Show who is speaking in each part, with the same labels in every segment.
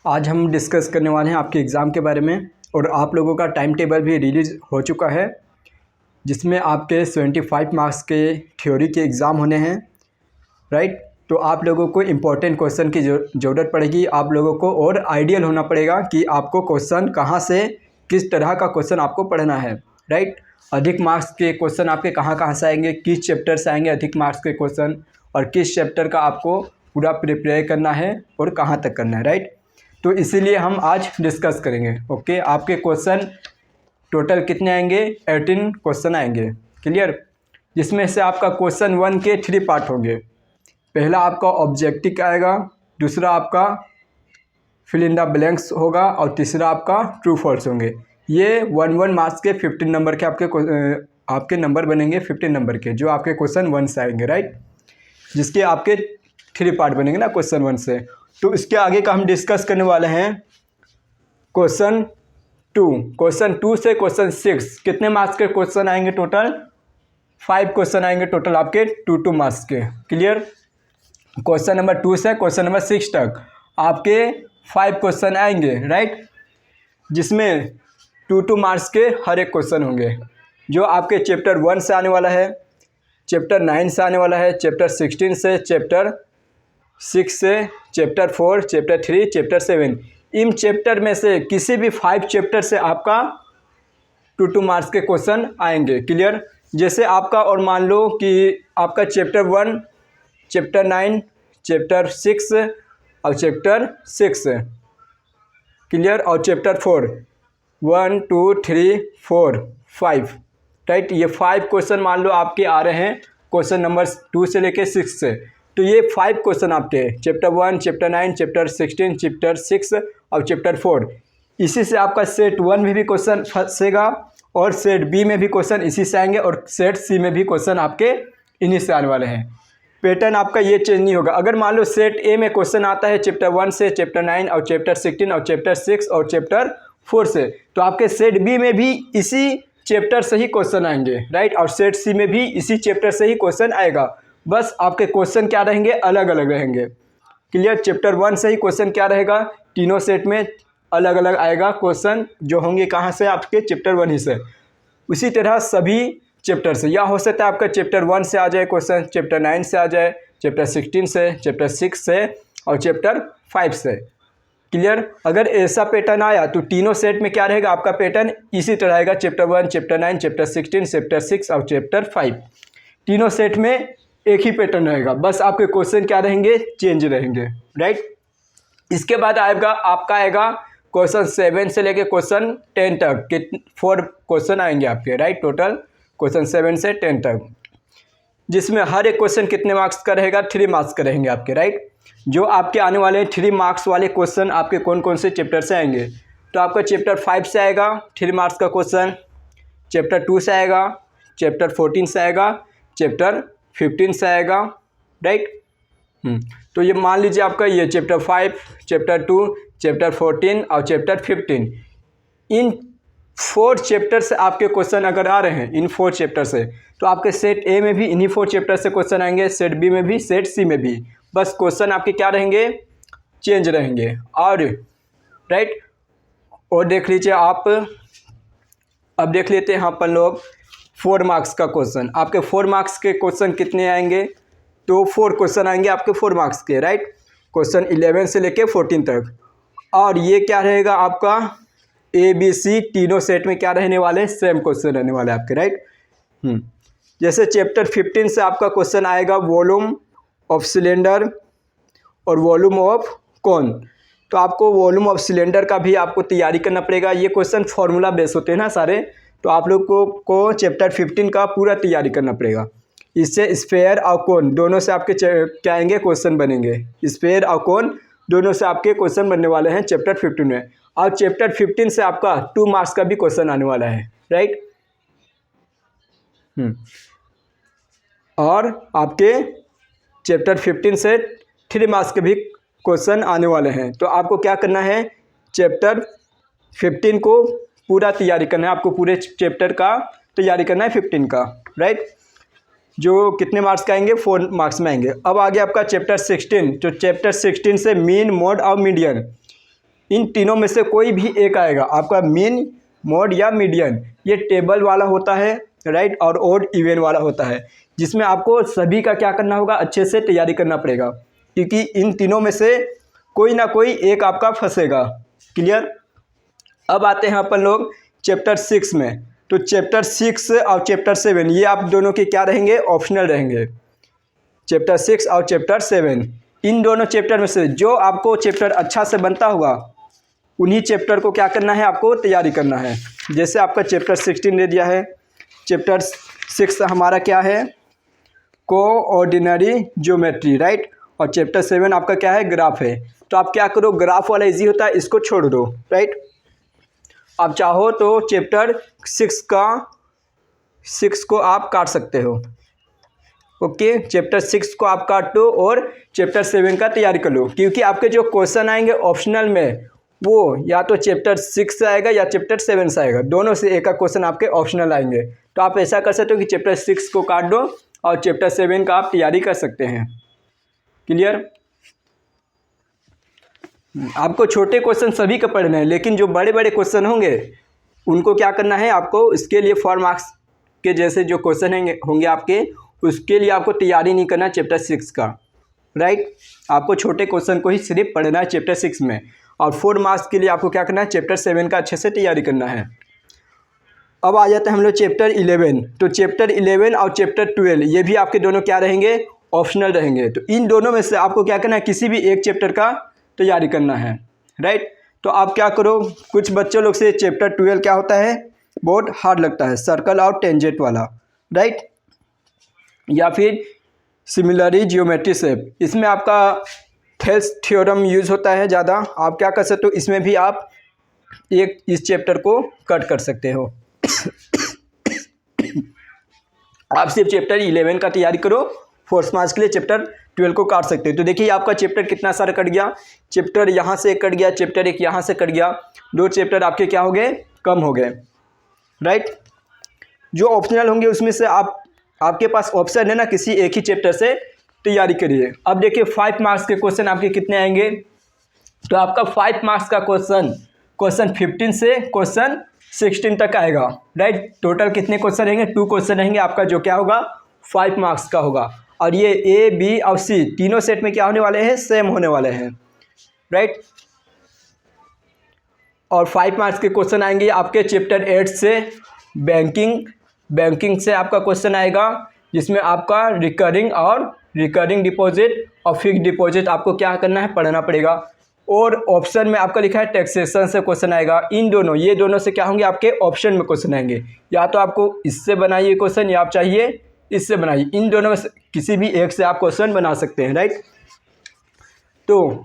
Speaker 1: आज हम डिस्कस करने वाले हैं आपके एग्ज़ाम के बारे में और आप लोगों का टाइम टेबल भी रिलीज़ हो चुका है, जिसमें आपके 75 मार्क्स के थ्योरी के एग्ज़ाम होने हैं, राइट। तो आप लोगों को इम्पोर्टेंट क्वेश्चन की ज़रूरत पड़ेगी। आप लोगों को और आइडियल होना पड़ेगा कि आपको क्वेश्चन कहाँ से, किस तरह का क्वेश्चन आपको पढ़ना है, राइट। अधिक मार्क्स के क्वेश्चन आपके कहाँ कहाँ से आएंगे, किस चैप्टर से आएंगे अधिक मार्क्स के क्वेश्चन, और किस चैप्टर का आपको पूरा प्रिपेयर करना है और कहाँ तक करना है, राइट। तो इसीलिए हम आज डिस्कस करेंगे। ओके, आपके क्वेश्चन टोटल कितने आएंगे? 18 क्वेश्चन आएंगे, क्लियर। जिसमें से आपका क्वेश्चन 1 के 3 पार्ट होंगे। पहला आपका ऑब्जेक्टिव आएगा, दूसरा आपका फिल इन द ब्लैंक्स होगा और तीसरा आपका ट्रू फॉल्स होंगे। ये 1 मार्क्स के 15 नंबर के आपके नंबर बनेंगे, 15 नंबर के, जो आपके क्वेश्चन 1 से आएंगे, राइट। जिसके आपके 3 पार्ट बनेंगे ना क्वेश्चन 1 से। तो इसके आगे का हम डिस्कस करने वाले हैं क्वेश्चन 2। क्वेश्चन 2 से क्वेश्चन 6 कितने मार्क्स के क्वेश्चन आएंगे? टोटल 5 क्वेश्चन आएंगे टोटल आपके 2 मार्क्स के, क्लियर। क्वेश्चन नंबर 2 से क्वेश्चन नंबर 6 तक आपके 5 क्वेश्चन आएंगे, राइट। जिसमें 2 मार्क्स के हर एक क्वेश्चन होंगे, जो आपके चैप्टर 1 से आने वाला है, चैप्टर 9 से आने वाला है, चैप्टर 16 से, चैप्टर 6 से, chapter 4, chapter 3, chapter 7। In chapter में से किसी भी 5 चैप्टर से आपका 2 मार्क्स के क्वेश्चन आएंगे, क्लियर। जैसे आपका, और मान लो कि आपका चैप्टर 1, चैप्टर 9, चैप्टर 6 और चैप्टर 6, क्लियर, और चैप्टर 4, 1 2 3 4 5, राइट। ये 5 क्वेश्चन मान लो आपके आ रहे हैं क्वेश्चन नंबर 2 से लेके 6 से। तो ये 5 क्वेश्चन आपके चैप्टर 1, चैप्टर 9, चैप्टर 16, चैप्टर 6 और चैप्टर 4। इसी से आपका सेट 1 में भी क्वेश्चन फंसेगा और सेट बी में भी क्वेश्चन इसी से आएंगे और सेट सी में भी क्वेश्चन आपके इन्हीं से आने वाले हैं। पैटर्न आपका ये चेंज नहीं होगा। अगर मान लो सेट ए में क्वेश्चन आता है चैप्टर 1 से, चैप्टर 9 और चैप्टर 16 और चैप्टर 6 और चैप्टर 4 से, तो आपके सेट बी में भी इसी चैप्टर से ही क्वेश्चन आएंगे, राइट। और सेट सी में भी इसी चैप्टर से ही क्वेश्चन आएगा। बस आपके क्वेश्चन क्या रहेंगे? अलग अलग रहेंगे, क्लियर। चैप्टर 1 से ही क्वेश्चन क्या रहेगा? तीनों सेट में अलग अलग आएगा क्वेश्चन, जो होंगे कहाँ से? आपके चैप्टर 1 ही से। उसी तरह सभी चैप्टर से, या हो सकता है आपका चैप्टर 1 से आ जाए क्वेश्चन, चैप्टर 9 से आ जाए, चैप्टर 16 से, चैप्टर 6 से और चैप्टर 5 से, क्लियर। अगर ऐसा पैटर्न आया तो तीनों सेट में क्या रहेगा? आपका पैटर्न इसी तरह आएगा, चैप्टर 1, चैप्टर 9, चैप्टर 16, चैप्टर 6 और चैप्टर 5। तीनों सेट में एक ही पैटर्न रहेगा, बस आपके क्वेश्चन क्या रहेंगे? चेंज रहेंगे, राइट। इसके बाद आपका आएगा क्वेश्चन 7 से लेके क्वेश्चन 10 तक, 4 क्वेश्चन आएंगे आपके, राइट। टोटल क्वेश्चन 7 से 10 तक, जिसमें हर एक क्वेश्चन कितने मार्क्स का रहेगा? 3 मार्क्स का रहेंगे आपके, राइट। जो आपके आने वाले 3 मार्क्स वाले क्वेश्चन आपके कौन कौन से चैप्टर से आएंगे? तो आपका चैप्टर 5 से आएगा 3 मार्क्स का क्वेश्चन, चैप्टर 2 से आएगा, चैप्टर 14 से आएगा, चैप्टर 15 से आएगा, राइट। तो ये मान लीजिए आपका ये चैप्टर 5, चैप्टर 2, चैप्टर 14 और चैप्टर 15, इन 4 चैप्टर से आपके क्वेश्चन अगर आ रहे हैं, इन 4 चैप्टर से, तो आपके सेट ए में भी इन्हीं 4 चैप्टर से क्वेश्चन आएंगे, सेट बी में भी, सेट सी में भी। बस क्वेश्चन आपके क्या रहेंगे? चेंज रहेंगे, और राइट। और देख लीजिए आप, अब देख लेते हैं अपन लोग 4 मार्क्स का क्वेश्चन। आपके 4 मार्क्स के क्वेश्चन कितने आएंगे? तो 4 क्वेश्चन आएंगे आपके 4 मार्क्स के, राइट। क्वेश्चन 11 से लेके 14 तक। और ये क्या रहेगा आपका? ए बी सी तीनों सेट में क्या रहने वाले? सेम क्वेश्चन रहने वाले आपके, राइट। जैसे चैप्टर 15 से आपका क्वेश्चन आएगा वॉल्यूम ऑफ सिलेंडर और वॉल्यूम ऑफ कोन। तो आपको वॉल्यूम ऑफ सिलेंडर का भी आपको तैयारी करना पड़ेगा। ये क्वेश्चन फॉर्मूला बेस होते हैं ना सारे, तो आप लोग को चैप्टर 15 का पूरा तैयारी करना पड़ेगा। इससे स्फेयर और कोन दोनों से आपके क्या आएंगे? क्वेश्चन बनेंगे। स्फेयर और कोन दोनों से आपके क्वेश्चन बनने वाले हैं चैप्टर 15 में। और चैप्टर 15 से आपका 2 मार्क्स का भी क्वेश्चन आने वाला है, राइट। और आपके चैप्टर 15 से 3 मार्क्स के भी क्वेश्चन आने वाले हैं। तो आपको क्या करना है? चैप्टर 15 को पूरा तैयारी करना है, आपको पूरे चैप्टर का तैयारी करना है 15 का, राइट। जो कितने मार्क्स का आएंगे? 4 मार्क्स में आएंगे। अब आगे आपका चैप्टर 16, तो चैप्टर 16 से मीन, मोड और मीडियन, इन तीनों में से कोई भी एक आएगा, आपका मीन, मोड या मीडियन। ये टेबल वाला होता है, राइट, और ओड इवन वाला होता है, जिसमें आपको सभी का क्या करना होगा, अच्छे से तैयारी करना पड़ेगा, क्योंकि इन तीनों में से कोई ना कोई एक आपका फंसेगा। क्लियर। अब आते हैं अपन लोग चैप्टर 6 में। तो चैप्टर 6 और चैप्टर 7 ये आप दोनों के क्या रहेंगे, ऑप्शनल रहेंगे। चैप्टर 6 और चैप्टर 7 इन दोनों चैप्टर में से जो आपको चैप्टर अच्छा से बनता हुआ, उन्हीं चैप्टर को क्या करना है, आपको तैयारी करना है। जैसे आपका चैप्टर 16 दे दिया है, चैप्टर 6 हमारा क्या है, कोऑर्डिनरी ज्योमेट्री, राइट, और चैप्टर 7 आपका क्या है, ग्राफ है। तो आप क्या करो, ग्राफ वाला इजी होता है, इसको छोड़ दो, राइट। आप चाहो तो चैप्टर 6 को आप काट सकते हो। ओके, चैप्टर 6 को आप काट दो और चैप्टर 7 का तैयारी कर लो, क्योंकि आपके जो क्वेश्चन आएंगे ऑप्शनल में वो या तो चैप्टर 6 से आएगा या चैप्टर 7 से आएगा, दोनों से एक का क्वेश्चन आपके ऑप्शनल आएंगे। तो आप ऐसा कर सकते हो कि चैप्टर 6 को काट दो और चैप्टर 7 का आप तैयारी कर सकते हैं। क्लियर। आपको छोटे क्वेश्चन सभी का पढ़ना है, लेकिन जो बड़े बड़े क्वेश्चन होंगे उनको क्या करना है, आपको इसके लिए 4 मार्क्स के जैसे जो क्वेश्चन होंगे आपके, उसके लिए आपको तैयारी नहीं करना चैप्टर 6 का, राइट। आपको छोटे क्वेश्चन को ही सिर्फ पढ़ना है चैप्टर 6 में, और 4 मार्क्स के लिए आपको क्या करना है, चैप्टर 7 का अच्छे से तैयारी करना है। अब आ जाते हैं हम लोग चैप्टर 11। तो चैप्टर 11 और चैप्टर 12 ये भी आपके दोनों क्या रहेंगे, ऑप्शनल रहेंगे। तो इन दोनों में से आपको क्या करना है, किसी भी एक चैप्टर का तैयारी करना है, राइट। तो आप क्या करो, कुछ बच्चों लोग से चैप्टर 12 क्या होता है, बहुत हार्ड लगता है, सर्कल और टेंजेंट वाला, राइट, या फिर सिमिलरी जियोमेट्री शेप। इसमें आपका थेल्स थ्योरम यूज़ होता है ज़्यादा। आप क्या कर सकते हो, इसमें भी आप एक इस चैप्टर को कट कर सकते हो। आप सिर्फ चैप्टर 11 का तैयारी करो, 4 मार्क्स के लिए चैप्टर 12 को काट सकते हो। तो देखिए आपका चैप्टर कितना सारा कट गया, चैप्टर यहाँ से कट गया, चैप्टर 1 यहाँ से कट गया, 2 चैप्टर आपके क्या हो गए, कम हो गए, राइट। जो ऑप्शनल होंगे उसमें से आपके पास ऑप्शन है ना, किसी एक ही चैप्टर से तैयारी करिए। अब देखिए 5 मार्क्स के क्वेश्चन आपके कितने आएंगे। तो आपका 5 मार्क्स का क्वेश्चन 15 से क्वेश्चन 16 तक आएगा, राइट। टोटल कितने क्वेश्चन रहेंगे, 2 क्वेश्चन रहेंगे आपका, जो क्या होगा 5 मार्क्स का होगा। और ये ए, बी और सी तीनों सेट में क्या होने वाले हैं, सेम होने वाले हैं, राइट। और 5 मार्क्स के क्वेश्चन आएंगे आपके चैप्टर 8 से बैंकिंग से आपका क्वेश्चन आएगा, जिसमें आपका रिकरिंग डिपॉजिट और फिक्स्ड डिपॉजिट आपको क्या करना है, पढ़ना पड़ेगा। और ऑप्शन में आपका लिखा है टैक्सेशन से क्वेश्चन आएगा। इन दोनों, ये दोनों से क्या होंगे, आपके ऑप्शन में क्वेश्चन आएंगे। या तो आपको इससे बनाइए क्वेश्चन, या आप चाहिए इससे बनाइए, इन दोनों में से किसी भी एक से आप क्वेश्चन बना सकते हैं, राइट। तो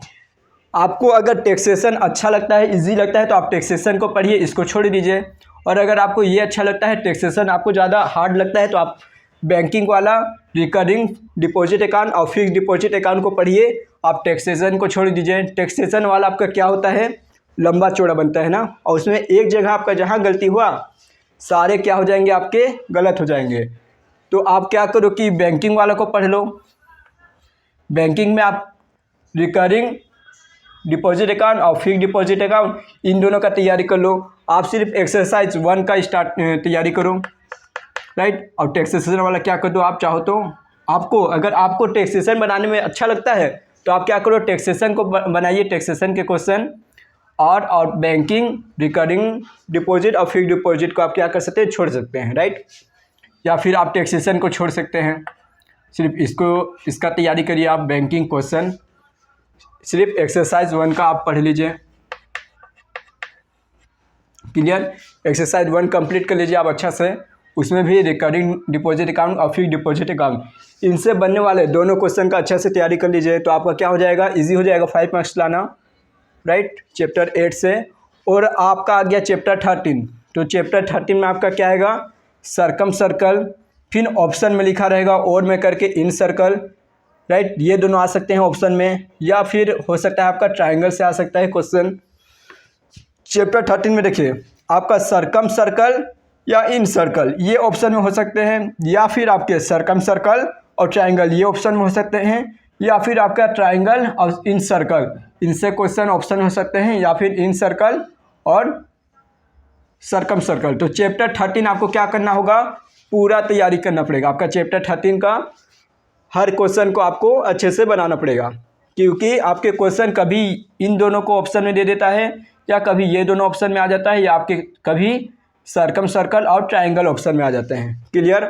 Speaker 1: आपको अगर टैक्सेशन अच्छा लगता है, इजी लगता है, तो आप टैक्सेशन को पढ़िए, इसको छोड़ दीजिए। और अगर आपको ये अच्छा लगता है, टैक्सेशन आपको ज़्यादा हार्ड लगता है, तो आप बैंकिंग वाला रिकरिंग डिपॉजिट अकाउंट और फिक्स्ड डिपॉजिट अकाउंट को पढ़िए, आप टैक्सेशन को छोड़ दीजिए। टैक्सेशन वाला आपका क्या होता है, लंबा चौड़ा बनता है ना, और उसमें एक जगह आपका जहाँ गलती हुआ, सारे क्या हो जाएंगे, आपके गलत हो जाएंगे। तो आप क्या करो कि बैंकिंग वाला को पढ़ लो। बैंकिंग में आप रिकरिंग डिपॉजिट अकाउंट और फिक्स्ड डिपॉजिट अकाउंट इन दोनों का तैयारी कर लो। आप सिर्फ एक्सरसाइज 1 का तैयारी करो, राइट। और टैक्सेशन वाला क्या कर दो, आप चाहो तो अगर आपको टैक्सेशन बनाने में अच्छा लगता है, तो आप क्या करो, टैक्सेशन को बनाइए, टैक्सेशन के क्वेश्चन। और बैंकिंग, रिकरिंग डिपॉजिट और फिक्स्ड डिपॉजिट को आप क्या कर सकते हैं, छोड़ सकते हैं, राइट। या फिर आप टैक्सेशन को छोड़ सकते हैं, सिर्फ इसका तैयारी करिए आप। बैंकिंग क्वेश्चन सिर्फ एक्सरसाइज 1 का आप पढ़ लीजिए। क्लियर। एक्सरसाइज 1 कंप्लीट कर लीजिए आप अच्छा से। उसमें भी रिकरिंग डिपॉजिट अकाउंट और फिक्स्ड डिपॉजिट अकाउंट, इनसे बनने वाले दोनों क्वेश्चन का अच्छा से तैयारी कर लीजिए। तो आपका क्या हो जाएगा, इजी हो जाएगा 5 मार्क्स लाना, राइट, चैप्टर 8 से। और आपका आ गया चैप्टर 13। तो चैप्टर 13 में आपका क्या आएगा, सर्कम सर्कल, फिर ऑप्शन में लिखा रहेगा और में करके इन सर्कल, राइट। ये दोनों आ सकते हैं ऑप्शन में, या फिर हो सकता है आपका ट्राइंगल से आ सकता है क्वेश्चन। चैप्टर 13 में देखिए आपका सर्कम सर्कल या इन सर्कल ये ऑप्शन में हो सकते हैं, या फिर आपके सर्कम सर्कल और ट्राइंगल ये ऑप्शन में हो सकते हैं, या फिर आपका ट्राइंगल और इन सर्कल, इनसे क्वेश्चन ऑप्शन हो सकते हैं, या फिर इन सर्कल और सर्कम सर्कल। तो चैप्टर 13 आपको क्या करना होगा, पूरा तैयारी करना पड़ेगा। आपका चैप्टर 13 का हर क्वेश्चन को आपको अच्छे से बनाना पड़ेगा, क्योंकि आपके क्वेश्चन कभी इन दोनों को ऑप्शन में दे देता है, या कभी ये दोनों ऑप्शन में आ जाता है, या आपके कभी सर्कम सर्कल और ट्राइंगल ऑप्शन में आ जाते हैं। क्लियर,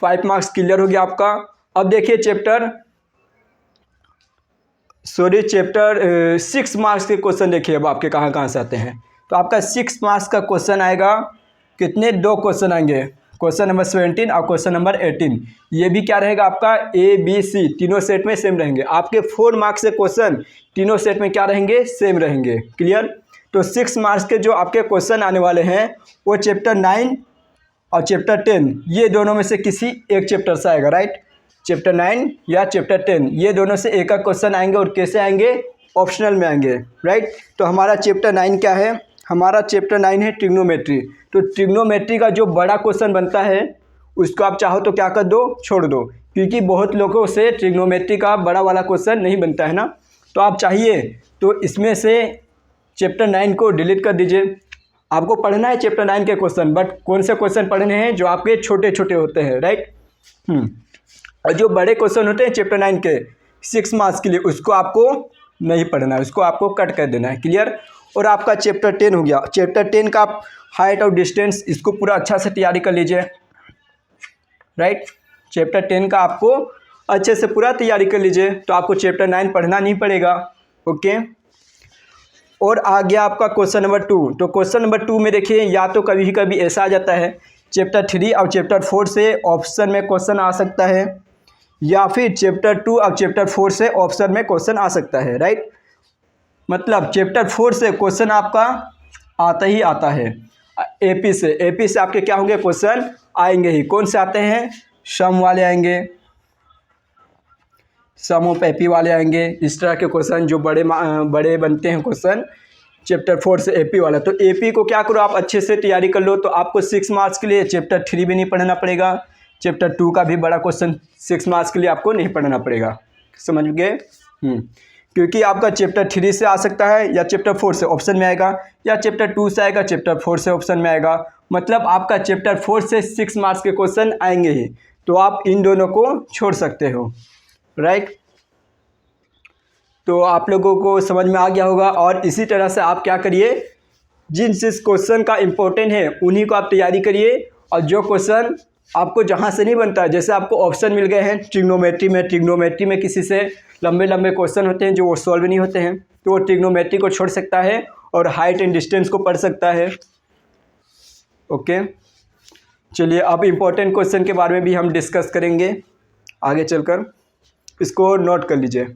Speaker 1: 5 मार्क्स क्लियर हो गया आपका। अब देखिए चैप्टर 6 मार्क्स के क्वेश्चन देखिए अब आपके कहाँ कहाँ से आते हैं। तो आपका 6 मार्क्स का क्वेश्चन आएगा, कितने, 2 क्वेश्चन आएंगे, क्वेश्चन नंबर 17 और क्वेश्चन नंबर 18। ये भी क्या रहेगा आपका ABC तीनों सेट में सेम रहेंगे। आपके 4 मार्क्स के क्वेश्चन तीनों सेट में क्या रहेंगे, सेम रहेंगे। क्लियर, तो 6 मार्क्स के जो आपके क्वेश्चन आने वाले हैं वो चैप्टर 9 और चैप्टर 10 ये दोनों में से किसी एक चैप्टर से आएगा, राइट। चैप्टर 9 या चैप्टर 10 ये दोनों से एक का क्वेश्चन आएंगे, और कैसे आएंगे, ऑप्शनल में आएंगे, राइट। तो हमारा चैप्टर 9 क्या है, हमारा चैप्टर 9 है ट्रिग्नोमेट्री। तो ट्रिग्नोमेट्री का जो बड़ा क्वेश्चन बनता है उसको आप चाहो तो क्या कर दो, छोड़ दो, क्योंकि बहुत लोगों से ट्रिग्नोमेट्री का बड़ा वाला क्वेश्चन नहीं बनता है ना। तो आप चाहिए तो इसमें से चैप्टर 9 को डिलीट कर दीजिए। आपको पढ़ना है चैप्टर 9 के क्वेश्चन, बट कौन से क्वेश्चन पढ़ने हैं, जो आपके छोटे छोटे होते हैं, राइट। और जो बड़े क्वेश्चन होते हैं चैप्टर 9 के 6 मार्क्स के लिए, उसको आपको नहीं पढ़ना है, उसको आपको कट कर देना है। क्लियर। और आपका चैप्टर 10 हो गया। चैप्टर 10 का आप हाइट और डिस्टेंस इसको पूरा अच्छा से तैयारी कर लीजिए, राइट। चैप्टर 10 का आपको अच्छे से पूरा तैयारी कर लीजिए, तो आपको चैप्टर 9 पढ़ना नहीं पड़ेगा। ओके। और आ गया आपका क्वेश्चन नंबर 2। तो क्वेश्चन नंबर 2 में देखिए, या तो कभी कभी ऐसा आ जाता है चैप्टर 3 और चैप्टर 4 से ऑप्शन में क्वेश्चन आ सकता है, या फिर चैप्टर 2 और चैप्टर 4 से ऑप्शन में क्वेश्चन आ सकता है, राइट। मतलब चैप्टर 4 से क्वेश्चन आपका आता ही आता है। एपी से आपके क्या होंगे, क्वेश्चन आएंगे ही। कौन से आते हैं, सम वाले आएंगे, सम ऑफ एपी वाले आएंगे। इस तरह के क्वेश्चन जो बड़े बनते हैं क्वेश्चन चैप्टर 4 से एपी वाला। तो एपी को क्या करो, आप अच्छे से तैयारी कर लो। तो आपको 6 मार्क्स के लिए चैप्टर 3 भी नहीं पढ़ना पड़ेगा, चैप्टर 2 का भी बड़ा क्वेश्चन 6 मार्क्स के लिए आपको नहीं पढ़ना पड़ेगा। समझ गए। क्योंकि आपका चैप्टर 3 से आ सकता है, या चैप्टर 4 से ऑप्शन में आएगा, या चैप्टर 2 से आएगा, चैप्टर 4 से ऑप्शन में आएगा। मतलब आपका चैप्टर 4 से 6 मार्क्स के क्वेश्चन आएंगे ही। तो आप इन दोनों को छोड़ सकते हो, राइट। तो आप लोगों को समझ में आ गया होगा। और इसी तरह से आप क्या करिए, जिस क्वेश्चन का इम्पोर्टेंट है उन्हीं को आप तैयारी करिए, और जो क्वेश्चन आपको जहाँ से नहीं बनता है, जैसे आपको ऑप्शन मिल गए हैं ट्रिग्नोमेट्री में किसी से लंबे लंबे क्वेश्चन होते हैं जो वो सॉल्व नहीं होते हैं, तो वो ट्रिग्नोमेट्री को छोड़ सकता है और हाइट एंड डिस्टेंस को पढ़ सकता है। ओके, चलिए अब इम्पोर्टेंट क्वेश्चन के बारे में भी हम डिस्कस करेंगे आगे चलकर। इसको नोट कर लीजिए।